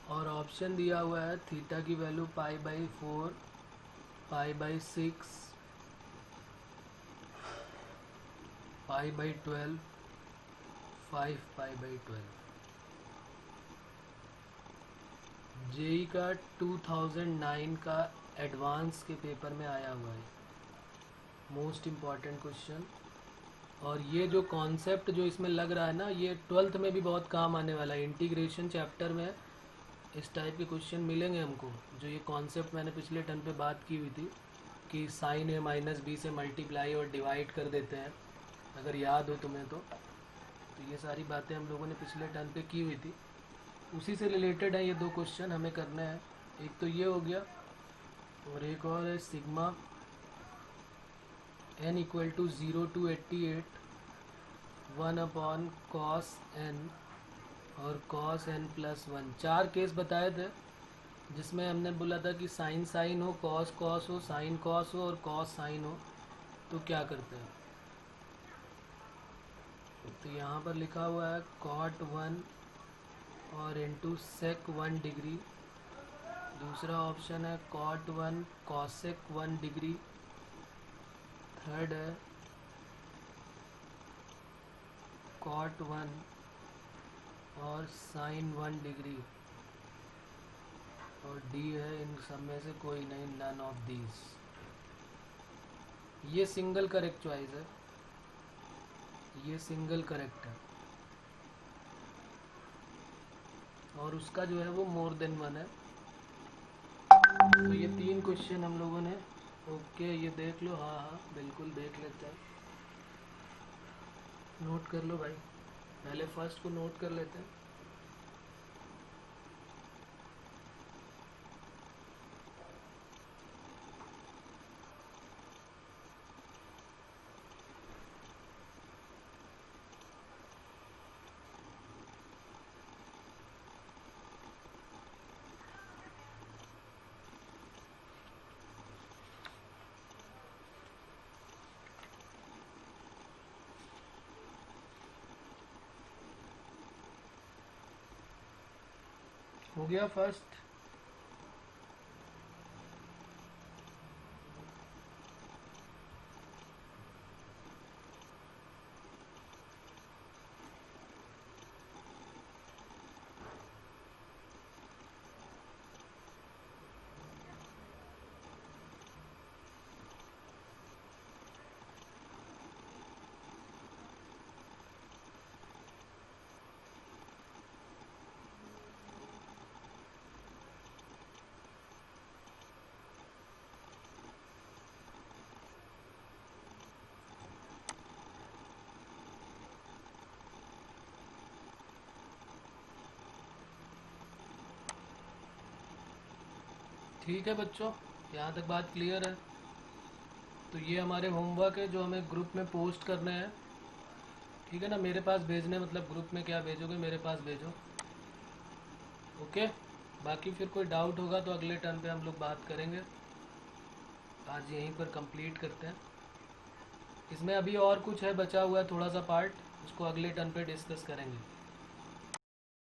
और ऑप्शन दिया हुआ है थीटा की वैल्यू π/4, π/6, π/12, 5π/12। जेई का 2009 का एडवांस के पेपर में आया हुआ है, मोस्ट इम्पॉर्टेंट क्वेश्चन। और ये जो कॉन्सेप्ट जो इसमें लग रहा है ना, ये 12th में भी बहुत काम आने वाला है। इंटीग्रेशन चैप्टर में इस टाइप के क्वेश्चन मिलेंगे हमको। जो ये कॉन्सेप्ट मैंने पिछले टर्म पे बात की हुई थी कि साइन ए माइनस बी से मल्टीप्लाई और डिवाइड कर देते हैं, अगर याद हो तुम्हें तो ये सारी बातें हम लोगों ने पिछले टर्म पे की हुई थी। उसी से रिलेटेड है ये दो क्वेश्चन हमें करने हैं। एक तो ये हो गया, और एक और है sigma n equal to 0 to 88, 1/cos n और cos n + 1। 4 केस बताए थे जिसमें हमने बोला था कि साइन साइन हो, कॉस कॉस हो, साइन कॉस हो और कॉस साइन हो, तो क्या करते हैं। तो यहाँ पर लिखा हुआ है cot 1 और इंटू sec 1 डिग्री। दूसरा ऑप्शन है cot 1 cosec 1 डिग्री। थर्ड है cot 1 और sin 1 डिग्री। और डी है इन सब में से कोई नहीं, नन ऑफ दीज। ये सिंगल करेक्ट चॉइस है, ये सिंगल करेक्ट है। और उसका जो है वो मोर देन वन है। तो ये 3 क्वेश्चन हम लोगों ने, ओके ये देख लो, हाँ हाँ बिल्कुल देख लेते हैं, नोट कर लो भाई, पहले फर्स्ट को नोट कर लेते हैं। हो गया फर्स्ट। ठीक है बच्चों, यहाँ तक बात क्लियर है। तो ये हमारे होमवर्क है जो हमें ग्रुप में पोस्ट करने हैं, ठीक है ना। मेरे पास भेजने मतलब ग्रुप में क्या भेजोगे, मेरे पास भेजो, ओके। बाकी फिर कोई डाउट होगा तो अगले टर्न पे हम लोग बात करेंगे। आज यहीं पर कंप्लीट करते हैं। इसमें अभी और कुछ है बचा हुआ है थोड़ा सा पार्ट, उसको अगले टर्न पे डिस्कस करेंगे।